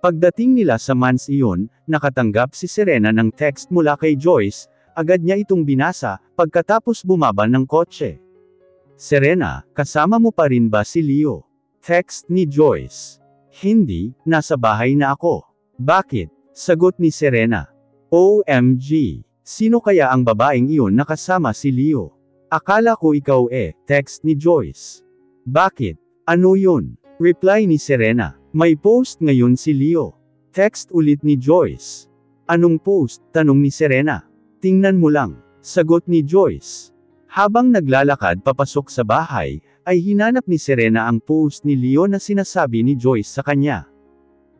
Pagdating nila sa mansiyon, nakatanggap si Serena ng text mula kay Joyce, agad niya itong binasa, pagkatapos bumaba ng kotse. Serena, kasama mo pa rin ba si Leo? Text ni Joyce. Hindi, nasa bahay na ako. Bakit? Sagot ni Serena. OMG, sino kaya ang babaeng iyon na kasama si Leo? Akala ko ikaw text ni Joyce. Bakit? Ano yun? Reply ni Serena. May post ngayon si Leo. Text ulit ni Joyce. Anong post? Tanong ni Serena. Tingnan mo lang. Sagot ni Joyce. Habang naglalakad papasok sa bahay, ay hinanap ni Serena ang post ni Leo na sinasabi ni Joyce sa kanya.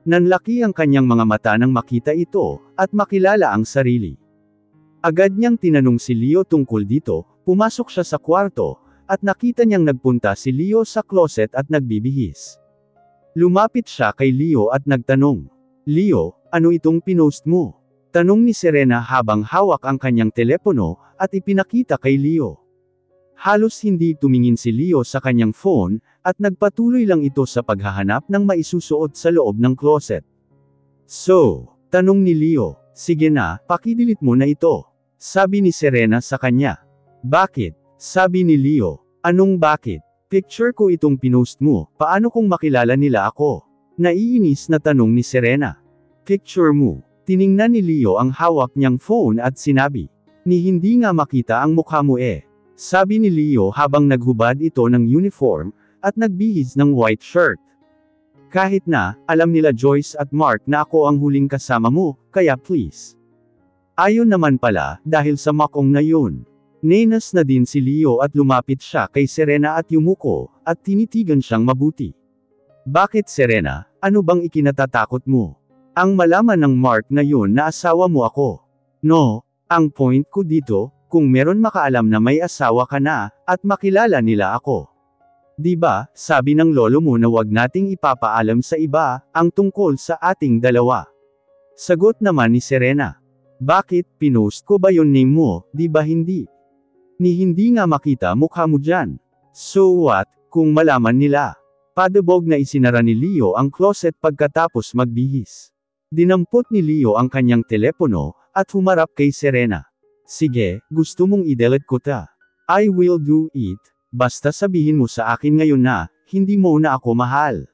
Nanlaki ang kanyang mga mata nang makita ito, at makilala ang sarili. Agad niyang tinanong si Leo tungkol dito, pumasok siya sa kwarto, at nakita niyang nagpunta si Leo sa closet at nagbibihis. Lumapit siya kay Leo at nagtanong, Leo, ano itong pinost mo? Tanong ni Serena habang hawak ang kanyang telepono, at ipinakita kay Leo. Halos hindi tumingin si Leo sa kanyang phone, at nagpatuloy lang ito sa paghahanap ng maisusuot sa loob ng closet. So, tanong ni Leo, sige na, pakidelete mo na ito. Sabi ni Serena sa kanya. Bakit? Sabi ni Leo, anong bakit? Picture ko itong pinost mo, paano kung makilala nila ako? Naiinis na tanong ni Serena. Picture mo. Tiningnan ni Leo ang hawak niyang phone at sinabi, ni hindi nga makita ang mukha mo Sabi ni Leo habang naghubad ito ng uniform, at nagbihis ng white shirt. Kahit na, alam nila Joyce at Mark na ako ang huling kasama mo, kaya please. Ayon naman pala, dahil sa makong na yun. Nenas na din si Leo at lumapit siya kay Serena at yumuko, at tinitigan siyang mabuti. Bakit Serena, ano bang ikinatatakot mo? Ang malaman ng Mark na yun na asawa mo ako. No, ang point ko dito, kung meron makaalam na may asawa ka na, at makilala nila ako. Diba, sabi ng lolo mo na wag nating ipapaalam sa iba, ang tungkol sa ating dalawa. Sagot naman ni Serena. Bakit, pinost ko ba yung name mo, di ba hindi? Ni hindi nga makita mukha mo dyan. So what, kung malaman nila? Padabog na isinara ni Leo ang closet pagkatapos magbihis. Dinampot ni Leo ang kanyang telepono, at humarap kay Serena. Sige, gusto mong i-delete ko ta. I will do it, basta sabihin mo sa akin ngayon na, hindi mo na ako mahal.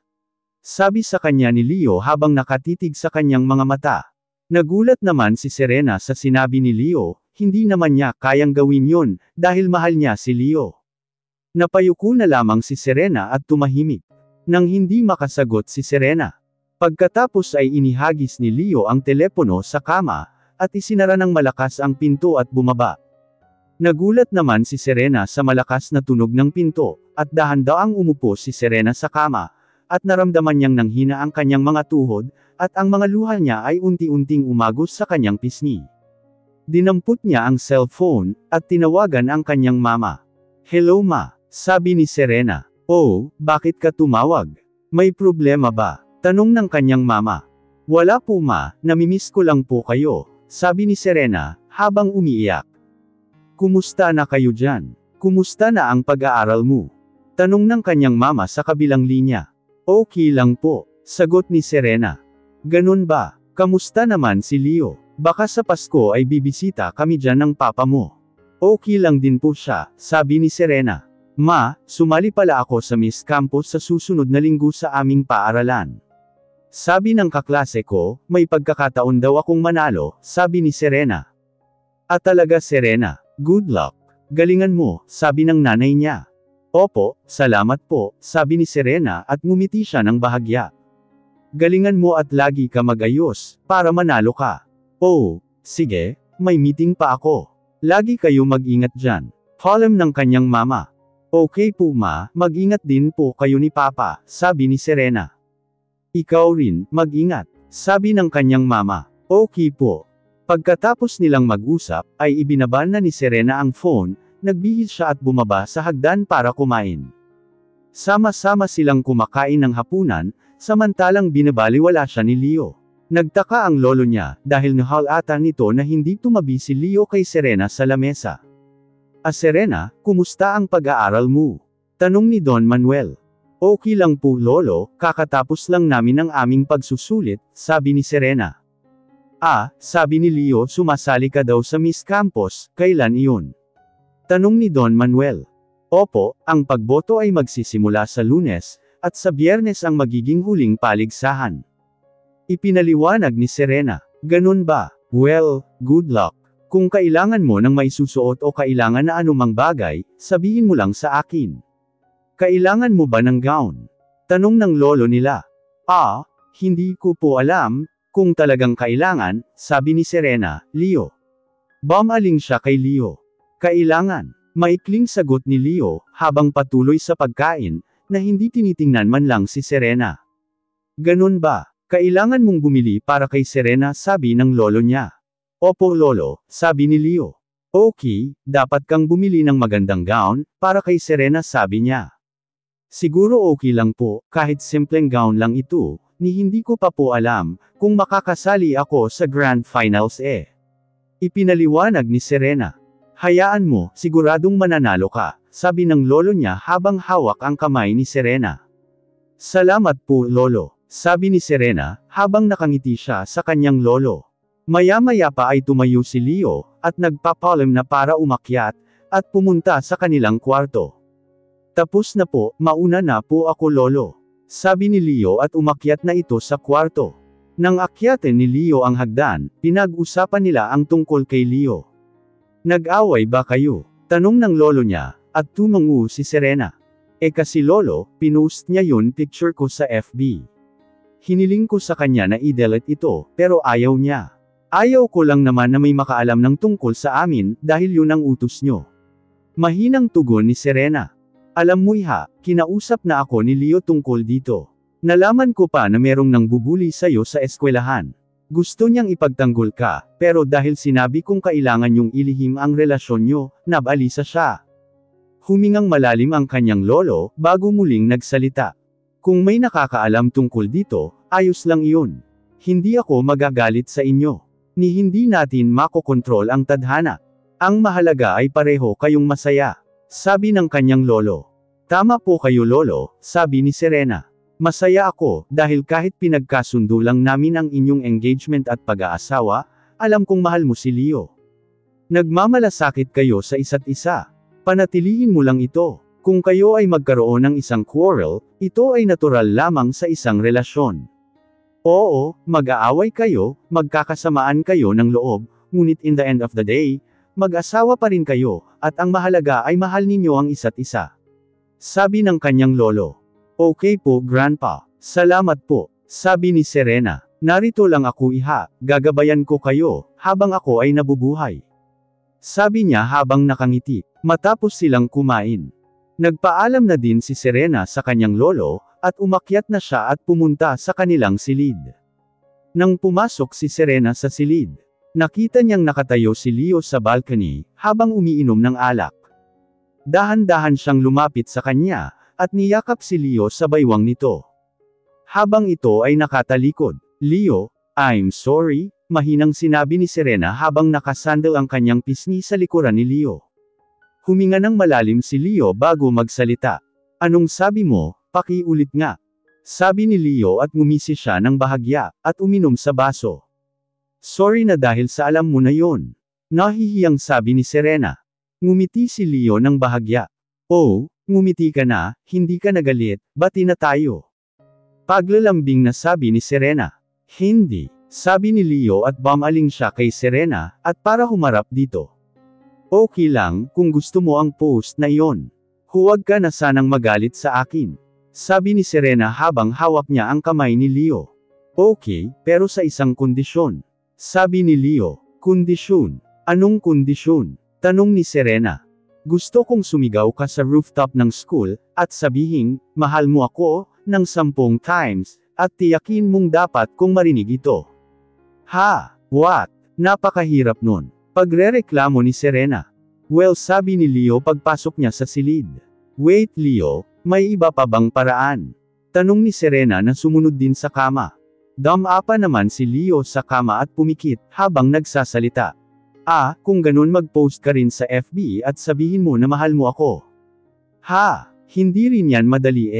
Sabi sa kanya ni Leo habang nakatitig sa kanyang mga mata. Nagulat naman si Serena sa sinabi ni Leo, hindi naman niya kayang gawin yon, dahil mahal niya si Leo. Napayuko na lamang si Serena at tumahimik. Nang hindi makasagot si Serena. Pagkatapos ay inihagis ni Leo ang telepono sa kama, at isinara ng malakas ang pinto at bumaba. Nagulat naman si Serena sa malakas na tunog ng pinto, at dahan-daang umupo si Serena sa kama, at naramdaman niyang nanghina ang kanyang mga tuhod, at ang mga luha niya ay unti-unting umagos sa kanyang pisngi. Dinampot niya ang cellphone, at tinawagan ang kanyang mama. Hello ma, sabi ni Serena. Oh, bakit ka tumawag? May problema ba? Tanong ng kanyang mama. Wala po ma, namimiss ko lang po kayo, sabi ni Serena, habang umiiyak. Kumusta na kayo dyan? Kumusta na ang pag-aaral mo? Tanong ng kanyang mama sa kabilang linya. Okay lang po, sagot ni Serena. Ganun ba? Kamusta naman si Leo? Baka sa Pasko ay bibisita kami dyan ng papa mo. Okay lang din po siya, sabi ni Serena. Ma, sumali pala ako sa Miss Campus sa susunod na linggo sa aming paaralan. Sabi ng kaklase ko, may pagkakataon daw akong manalo, sabi ni Serena. At talaga Serena, good luck. Galingan mo, sabi ng nanay niya. Opo, salamat po, sabi ni Serena at ngumiti siya ng bahagya. Galingan mo at lagi ka mag-ayos, para manalo ka. Oh, sige, may meeting pa ako. Lagi kayo mag-ingat dyan. Column ng kanyang mama. Okay po ma, mag-ingat din po kayo ni Papa, sabi ni Serena. Ikaw rin, mag-ingat, sabi ng kanyang mama. Okay po. Pagkatapos nilang mag-usap, ay ibinaba na ni Serena ang phone, nagbihis siya at bumaba sa hagdan para kumain. Sama-sama silang kumakain ng hapunan, samantalang binabaliwala siya ni Leo. Nagtaka ang lolo niya, dahil nahalata nito na hindi tumabi si Leo kay Serena sa lamesa. Serena, kumusta ang pag-aaral mo? Tanong ni Don Manuel. Okay lang po lolo, kakatapos lang namin ang aming pagsusulit, sabi ni Serena. Sabi ni Leo sumasali ka daw sa Miss Campos, kailan iyon? Tanong ni Don Manuel. Opo, ang pagboto ay magsisimula sa Lunes, at sa Biyernes ang magiging huling paligsahan. Ipinaliwanag ni Serena. Ganun ba? Well, good luck. Kung kailangan mo ng maisusuot o kailangan na anumang bagay, sabihin mo lang sa akin. Kailangan mo ba ng gown? Tanong ng lolo nila. Hindi ko po alam, kung talagang kailangan, sabi ni Serena, Leo. Bumaling siya kay Leo. Kailangan. Maikling sagot ni Leo, habang patuloy sa pagkain, na hindi tinitingnan man lang si Serena. Ganun ba? Kailangan mong bumili para kay Serena, sabi ng lolo niya. Opo lolo, sabi ni Leo. Okay, dapat kang bumili ng magandang gown, para kay Serena, sabi niya. Siguro okay lang po, kahit simpleng gown lang ito, ni hindi ko pa po alam, kung makakasali ako sa Grand Finals Ipinaliwanag ni Serena. Hayaan mo, siguradong mananalo ka, sabi ng lolo niya habang hawak ang kamay ni Serena. Salamat po lolo, sabi ni Serena, habang nakangiti siya sa kanyang lolo. Maya-maya pa ay tumayo si Leo, at nagpapalim na para umakyat, at pumunta sa kanilang kwarto. Tapos na po, mauna na po ako lolo. Sabi ni Leo at umakyat na ito sa kwarto. Nang akyatin ni Leo ang hagdan, pinag-usapan nila ang tungkol kay Leo. Nag-away ba kayo? Tanong ng lolo niya, at tumango si Serena. Kasi lolo, pinost niya yun picture ko sa FB. Hiniling ko sa kanya na i-delete ito, pero ayaw niya. Ayaw ko lang naman na may makaalam ng tungkol sa amin, dahil yun ang utos nyo. Mahinang tugon ni Serena. Alam mo iha, kinausap na ako ni Leo tungkol dito. Nalaman ko pa na merong nang bubuli sa'yo sa eskwelahan. Gusto niyang ipagtanggol ka, pero dahil sinabi kong kailangan niyong ilihim ang relasyon niyo, nabalisa siya. Humingang malalim ang kanyang lolo, bago muling nagsalita. Kung may nakakaalam tungkol dito, ayos lang iyon. Hindi ako magagalit sa inyo. Ni hindi natin makokontrol ang tadhana. Ang mahalaga ay pareho kayong masaya. Sabi ng kanyang lolo. Tama po kayo lolo, sabi ni Serena. Masaya ako, dahil kahit pinagkasundo lang namin ang inyong engagement at pag-aasawa, alam kong mahal mo si Leo. Nagmamalasakit kayo sa isa't isa. Panatilihin mo lang ito. Kung kayo ay magkaroon ng isang quarrel, ito ay natural lamang sa isang relasyon. Oo, mag-aaway kayo, magkakasamaan kayo ng loob, ngunit in the end of the day, mag-asawa pa rin kayo, at ang mahalaga ay mahal ninyo ang isa't isa. Sabi ng kanyang lolo. Okay po grandpa, salamat po, sabi ni Serena. Narito lang ako iha, gagabayan ko kayo, habang ako ay nabubuhay. Sabi niya habang nakangiti, matapos silang kumain. Nagpaalam na din si Serena sa kanyang lolo, at umakyat na siya at pumunta sa kanilang silid. Nang pumasok si Serena sa silid, nakita niyang nakatayo si Leo sa balcony, habang umiinom ng alak. Dahan-dahan siyang lumapit sa kanya, at niyakap si Leo sa baywang nito. Habang ito ay nakatalikod, Leo, I'm sorry, mahinang sinabi ni Serena habang nakasandal ang kanyang pisngi sa likuran ni Leo. Huminga ng malalim si Leo bago magsalita. Anong sabi mo, pakiulit nga. Sabi ni Leo at ngumisi siya ng bahagya, at uminom sa baso. Sorry na dahil sa alam mo na yon. Nahihiyang sabi ni Serena. Ngumiti si Leo ng bahagya. Oh, ngumiti ka na, hindi ka nagalit, bati na tayo. Paglalambing na sabi ni Serena. Hindi, sabi ni Leo at bumaling siya kay Serena, at para humarap dito. Okay lang, kung gusto mo ang post na iyon. Huwag ka na sanang magalit sa akin. Sabi ni Serena habang hawak niya ang kamay ni Leo. Okay, pero sa isang kondisyon. Sabi ni Leo, kondisyon. Anong kondisyon? Tanong ni Serena. Gusto kong sumigaw ka sa rooftop ng school, at sabihin, mahal mo ako, ng 10 times, at tiyakin mong dapat kong marinig ito. Ha? What? Napakahirap nun. Pagrereklamo ni Serena. Well, sabi ni Leo pagpasok niya sa silid. Wait Leo, may iba pa bang paraan? Tanong ni Serena na sumunod din sa kama. Dumapa naman si Leo sa kama at pumikit, habang nagsasalita. Kung ganun mag-post ka rin sa FB at sabihin mo na mahal mo ako. Ha, hindi rin yan madali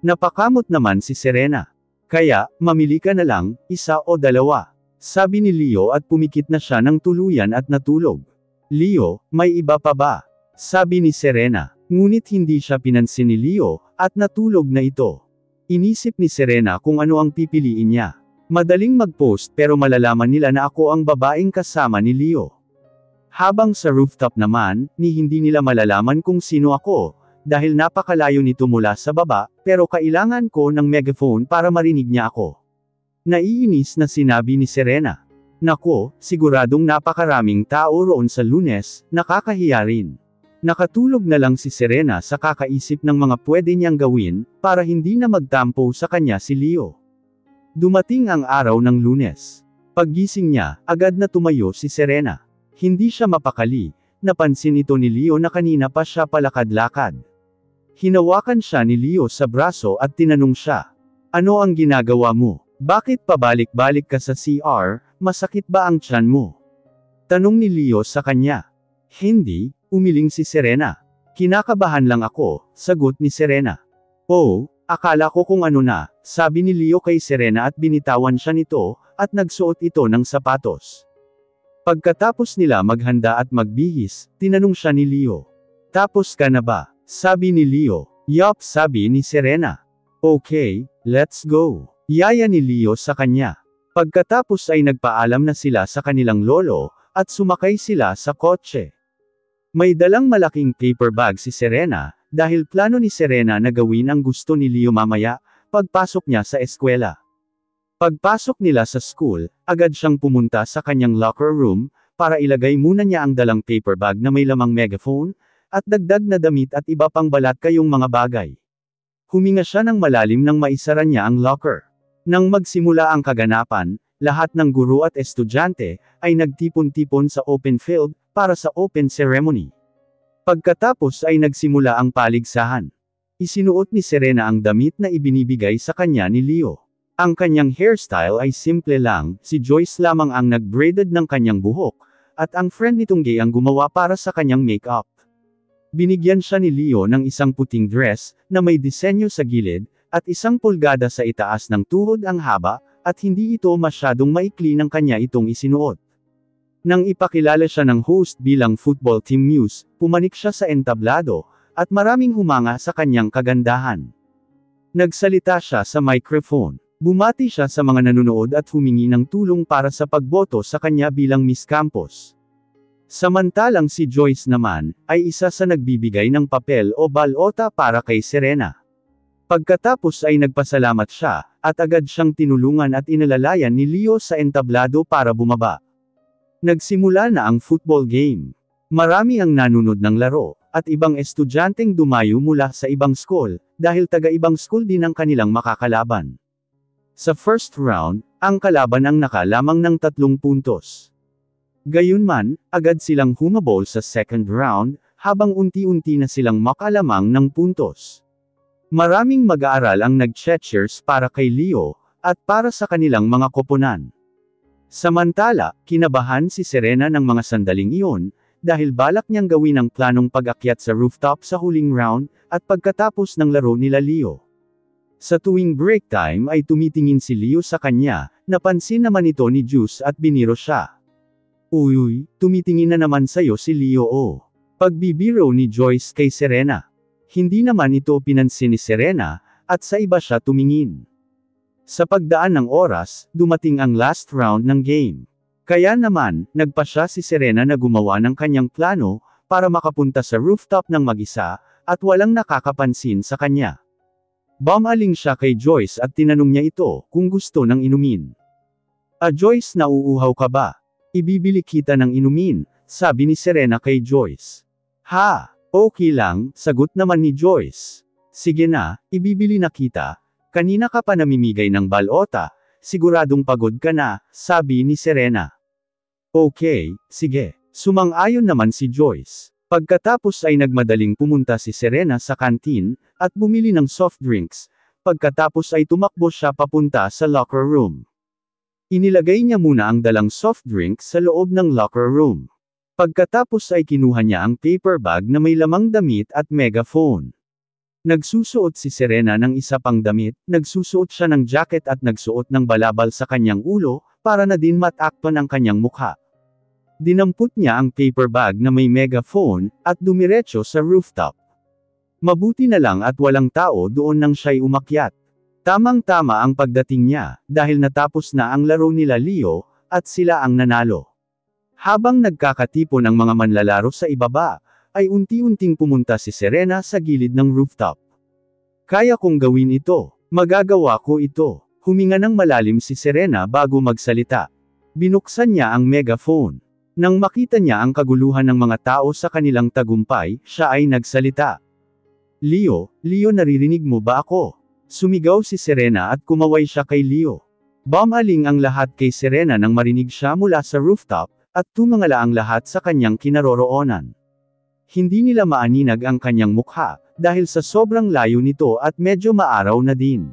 Napakamot naman si Serena. Kaya, mamili ka na lang, isa o dalawa. Sabi ni Leo at pumikit na siya ng tuluyan at natulog. Leo, may iba pa ba? Sabi ni Serena. Ngunit hindi siya pinansin ni Leo, at natulog na ito. Inisip ni Serena kung ano ang pipiliin niya. Madaling mag-post pero malalaman nila na ako ang babaeng kasama ni Leo. Habang sa rooftop naman, hindi nila malalaman kung sino ako, dahil napakalayo nito mula sa baba, pero kailangan ko ng megaphone para marinig niya ako. Naiinis na sinabi ni Serena. Nako, siguradong napakaraming tao roon sa Lunes, nakakahiya rin. Nakatulog na lang si Serena sa kakaisip ng mga pwede niyang gawin, para hindi na magtampo sa kanya si Leo. Dumating ang araw ng Lunes. Paggising niya, agad na tumayo si Serena. Hindi siya mapakali, napansin ito ni Leo na kanina pa siya palakad-lakad. Hinawakan siya ni Leo sa braso at tinanong siya. Ano ang ginagawa mo? Bakit pabalik-balik ka sa CR, masakit ba ang tiyan mo? Tanong ni Leo sa kanya. Hindi, umiling si Serena. Kinakabahan lang ako, sagot ni Serena. Oh, akala ko kung ano na, sabi ni Leo kay Serena at binitawan siya nito, at nagsuot ito ng sapatos. Pagkatapos nila maghanda at magbihis, tinanong siya ni Leo. Tapos ka na ba? Sabi ni Leo. Yup, sabi ni Serena. Okay, let's go. Yaya ni Leo sa kanya. Pagkatapos ay nagpaalam na sila sa kanilang lolo, at sumakay sila sa kotse. May dalang malaking paper bag si Serena, dahil plano ni Serena na gawin ang gusto ni Leo mamaya, pagpasok niya sa eskwela. Pagpasok nila sa school, agad siyang pumunta sa kanyang locker room, para ilagay muna niya ang dalang paper bag na may lamang megaphone, at dagdag na damit at iba pang balat kayong mga bagay. Huminga siya ng malalim nang maisara niya ang locker. Nang magsimula ang kaganapan, lahat ng guro at estudyante, ay nagtipon-tipon sa open field, para sa open ceremony. Pagkatapos ay nagsimula ang paligsahan. Isinuot ni Serena ang damit na ibinibigay sa kanya ni Leo. Ang kanyang hairstyle ay simple lang, si Joyce lamang ang nag-braided ng kanyang buhok, at ang friend nitong gay ang gumawa para sa kanyang makeup. Binigyan siya ni Leo ng isang puting dress, na may disenyo sa gilid, at 1 pulgada sa itaas ng tuhod ang haba, at hindi ito masyadong maikli ng kanya itong isinuot. Nang ipakilala siya ng host bilang football team muse, pumanik siya sa entablado, at maraming humanga sa kanyang kagandahan. Nagsalita siya sa microphone. Bumati siya sa mga nanonood at humingi ng tulong para sa pagboto sa kanya bilang Miss Campus. Samantalang si Joyce naman, ay isa sa nagbibigay ng papel o balota para kay Serena. Pagkatapos ay nagpasalamat siya, at agad siyang tinulungan at inalalayan ni Leo sa entablado para bumaba. Nagsimula na ang football game. Marami ang nanunod ng laro, at ibang estudyanteng dumayo mula sa ibang school, dahil taga-ibang school din ang kanilang makakalaban. Sa first round, ang kalaban ang nakalamang ng 3 puntos. Gayunman, agad silang humabol sa second round, habang unti-unti na silang makalamang ng puntos. Maraming mag-aaral ang nag-cheers para kay Leo, at para sa kanilang mga koponan. Samantala, kinabahan si Serena ng mga sandaling iyon, dahil balak niyang gawin ang planong pag-akyat sa rooftop sa huling round, at pagkatapos ng laro nila Leo. Sa tuwing break time ay tumitingin si Leo sa kanya, napansin naman ito ni Juice at biniro siya. Uy, tumitingin na naman sa'yo si Leo oh. Pagbibiro ni Joyce kay Serena. Hindi naman ito pinansin ni Serena, at sa iba siya tumingin. Sa pagdaan ng oras, dumating ang last round ng game. Kaya naman, nagpa siya si Serena na gumawa ng kanyang plano, para makapunta sa rooftop ng mag-isa, at walang nakakapansin sa kanya. Bumaling siya kay Joyce at tinanong niya ito, kung gusto ng inumin. Joyce, nauuhaw ka ba? Ibibili kita ng inumin, sabi ni Serena kay Joyce. Ha, okay lang, sagot naman ni Joyce. Sige na, ibibili na kita. Kanina ka pa namimigay ng balota, siguradong pagod ka na, sabi ni Serena. Okay, sige. Sumang-ayon naman si Joyce. Pagkatapos ay nagmadaling pumunta si Serena sa kantin, at bumili ng soft drinks. Pagkatapos ay tumakbo siya papunta sa locker room. Inilagay niya muna ang dalang soft drink sa loob ng locker room. Pagkatapos ay kinuha niya ang paper bag na may lamang damit at megaphone. Nagsusuot si Serena ng isa pang damit, nagsusuot siya ng jacket at nagsuot ng balabal sa kanyang ulo, para na din matakpan ang kanyang mukha. Dinampot niya ang paper bag na may megaphone, at dumiretso sa rooftop. Mabuti na lang at walang tao doon nang siya'y umakyat. Tamang-tama ang pagdating niya, dahil natapos na ang laro nila Leo, at sila ang nanalo. Habang nagkakatipon ang mga manlalaro sa ibaba, ay unti-unting pumunta si Serena sa gilid ng rooftop. Kaya kong gawin ito, magagawa ko ito. Huminga ng malalim si Serena bago magsalita. Binuksan niya ang megaphone. Nang makita niya ang kaguluhan ng mga tao sa kanilang tagumpay, siya ay nagsalita. Leo, naririnig mo ba ako? Sumigaw si Serena at kumaway siya kay Leo. Bumaling ang lahat kay Serena nang marinig siya mula sa rooftop, at tumangala ang lahat sa kanyang kinaroroonan. Hindi nila maaninag ang kanyang mukha, dahil sa sobrang layo nito at medyo maaraw na din.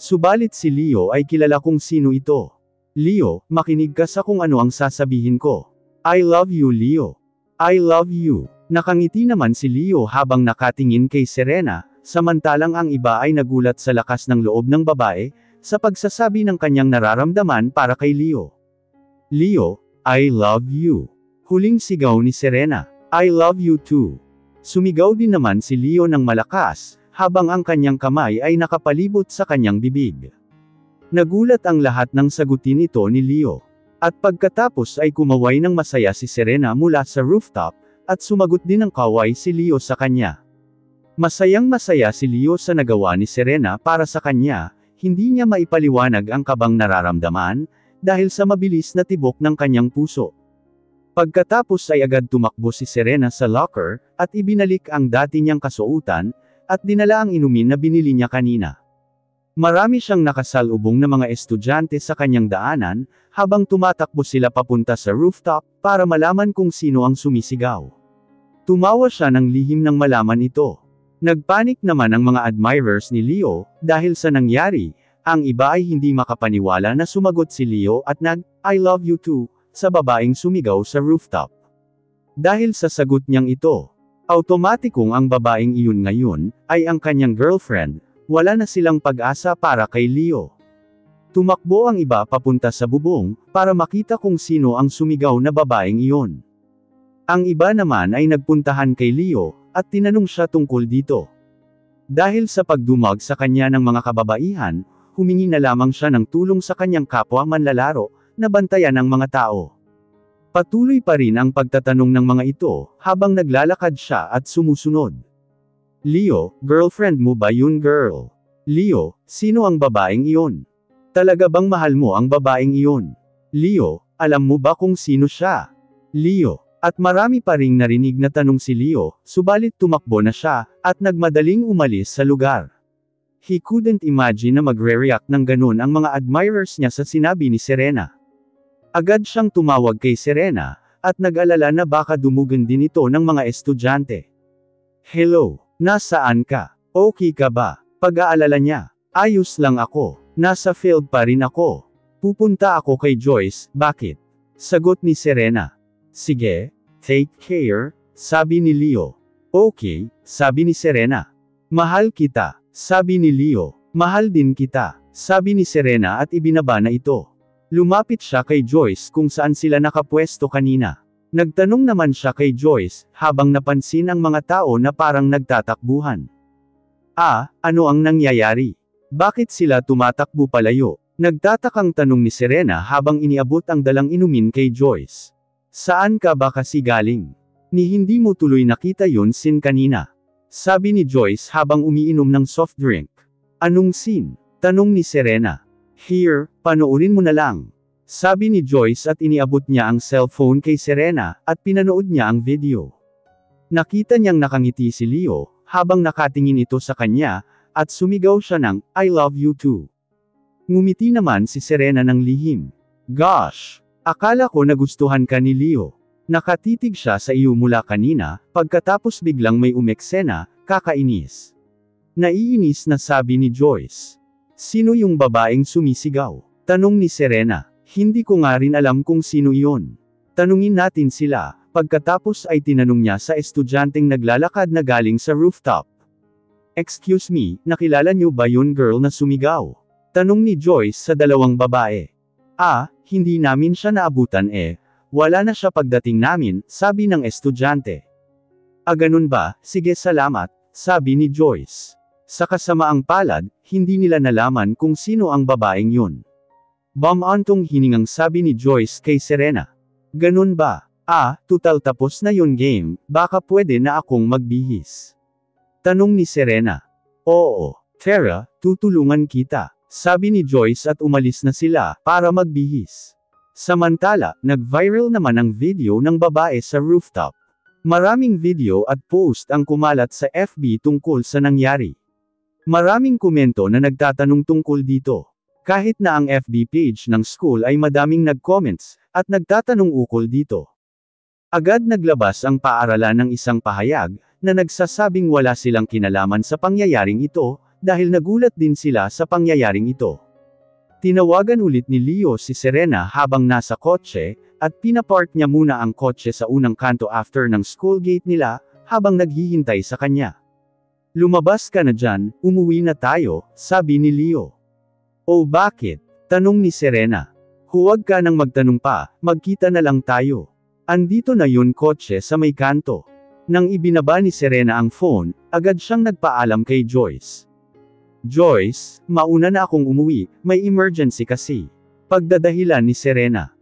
Subalit si Leo ay kilala kung sino ito. Leo, makinig ka sa kung ano ang sasabihin ko. I love you Leo. I love you. Nakangiti naman si Leo habang nakatingin kay Serena, samantalang ang iba ay nagulat sa lakas ng loob ng babae, sa pagsasabi ng kanyang nararamdaman para kay Leo. Leo, I love you. Huling sigaw ni Serena. I love you too. Sumigaw din naman si Leo ng malakas, habang ang kanyang kamay ay nakapalibot sa kanyang bibig. Nagulat ang lahat ng sagutin ito ni Leo. At pagkatapos ay kumaway ng masaya si Serena mula sa rooftop, at sumagot din ng kaway si Leo sa kanya. Masayang-masaya si Leo sa nagawa ni Serena para sa kanya, hindi niya maipaliwanag ang kabang nararamdaman, dahil sa mabilis na tibok ng kanyang puso. Pagkatapos ay agad tumakbo si Serena sa locker, at ibinalik ang dati niyang kasuotan, at dinala ang inumin na binili niya kanina. Marami siyang nakasalubong na mga estudyante sa kanyang daanan, habang tumatakbo sila papunta sa rooftop, para malaman kung sino ang sumisigaw. Tumawa siya ng lihim nang malaman ito. Nagpanik naman ang mga admirers ni Leo, dahil sa nangyari, ang iba ay hindi makapaniwala na sumagot si Leo at I love you too, sa babaeng sumigaw sa rooftop. Dahil sa sagot niyang ito, automatikong ang babaeng iyon ngayon, ay ang kanyang girlfriend. Wala na silang pag-asa para kay Leo. Tumakbo ang iba papunta sa bubong, para makita kung sino ang sumigaw na babaeng iyon. Ang iba naman ay nagpuntahan kay Leo, at tinanong siya tungkol dito. Dahil sa pagdumag sa kanya ng mga kababaihan, humingi na lamang siya ng tulong sa kanyang kapwa manlalaro, na bantayan ng mga tao. Patuloy pa rin ang pagtatanong ng mga ito, habang naglalakad siya at sumusunod. Leo, girlfriend mo ba yun girl? Leo, sino ang babaeng iyon? Talaga bang mahal mo ang babaeng iyon? Leo, alam mo ba kung sino siya? Leo, at marami pa ring narinig na tanong si Leo, subalit tumakbo na siya, at nagmadaling umalis sa lugar. He couldn't imagine na magre-react ng ganun ang mga admirers niya sa sinabi ni Serena. Agad siyang tumawag kay Serena, at nag-alala na baka dumugan din ito ng mga estudyante. Hello. Nasaan ka? Okay ka ba? Pag-aalala niya. Ayos lang ako. Nasa field pa rin ako. Pupunta ako kay Joyce, bakit? Sagot ni Serena. Sige, take care, sabi ni Leo. Okay, sabi ni Serena. Mahal kita, sabi ni Leo. Mahal din kita, sabi ni Serena at ibinaba na ito. Lumapit siya kay Joyce kung saan sila nakapwesto kanina. Nagtanong naman siya kay Joyce, habang napansin ang mga tao na parang nagtatakbuhan. Ano ang nangyayari? Bakit sila tumatakbo palayo? Nagtatakang tanong ni Serena habang iniabot ang dalang inumin kay Joyce. Saan ka ba kasi galing? Ni hindi mo tuloy nakita yun sin kanina. Sabi ni Joyce habang umiinom ng soft drink. Anong scene? Tanong ni Serena. Here, panoorin mo na lang. Sabi ni Joyce at iniabot niya ang cellphone kay Serena, at pinanood niya ang video. Nakita niyang nakangiti si Leo, habang nakatingin ito sa kanya, at sumigaw siya ng, I love you too. Ngumiti naman si Serena ng lihim. Gosh! Akala ko nagustuhan ka ni Leo. Nakatitig siya sa iyo mula kanina, pagkatapos biglang may umeksena, kakainis. Naiinis na sabi ni Joyce. Sino yung babaeng sumisigaw? Tanong ni Serena. Hindi ko nga rin alam kung sino iyon. Tanungin natin sila, pagkatapos ay tinanong niya sa estudyanteng naglalakad na galing sa rooftop. Excuse me, nakilala niyo ba yun girl na sumigaw? Tanong ni Joyce sa dalawang babae. Hindi namin siya naabutan wala na siya pagdating namin, sabi ng estudyante. Ganun ba, sige salamat, sabi ni Joyce. Sa kasamaang palad, hindi nila nalaman kung sino ang babaeng yun. Bamantong hiningang sabi ni Joyce kay Serena. Ganun ba? Tutal tapos na yun game, baka pwede na akong magbihis. Tanong ni Serena. Oo, Tara, tutulungan kita, sabi ni Joyce at umalis na sila para magbihis. Samantala, nag-viral naman ang video ng babae sa rooftop. Maraming video at post ang kumalat sa FB tungkol sa nangyari. Maraming komento na nagtatanong tungkol dito. Kahit na ang FB page ng school ay madaming nag-comments, at nagtatanong ukol dito. Agad naglabas ang paaralan ng isang pahayag, na nagsasabing wala silang kinalaman sa pangyayaring ito, dahil nagulat din sila sa pangyayaring ito. Tinawagan ulit ni Leo si Serena habang nasa kotse, at pinapark niya muna ang kotse sa unang kanto after ng school gate nila, habang naghihintay sa kanya. Lumabas ka na dyan, umuwi na tayo, sabi ni Leo. Oh bakit? Tanong ni Serena. Huwag ka nang magtanong pa, magkita na lang tayo. Andito na yun kotse sa may kanto. Nang ibinaba ni Serena ang phone, agad siyang nagpaalam kay Joyce. Joyce, mauna na akong umuwi, may emergency kasi. Pagdadahilan ni Serena.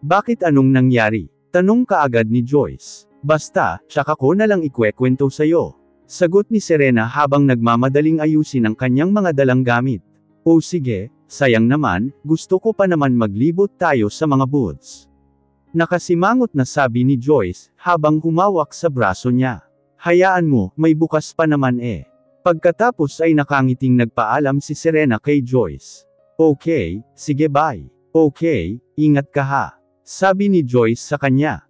Bakit anong nangyari? Tanong kaagad ni Joyce. Basta, tsaka ko na lang ikwekwento sa'yo. Sagot ni Serena habang nagmamadaling ayusin ang kanyang mga dalang gamit. O sige, sayang naman, gusto ko pa naman maglibot tayo sa mga booths. Nakasimangot na sabi ni Joyce, habang humawak sa braso niya. Hayaan mo, may bukas pa naman Pagkatapos ay nakangiting nagpaalam si Serena kay Joyce. Okay, sige bye. Okay, ingat ka ha. Sabi ni Joyce sa kanya.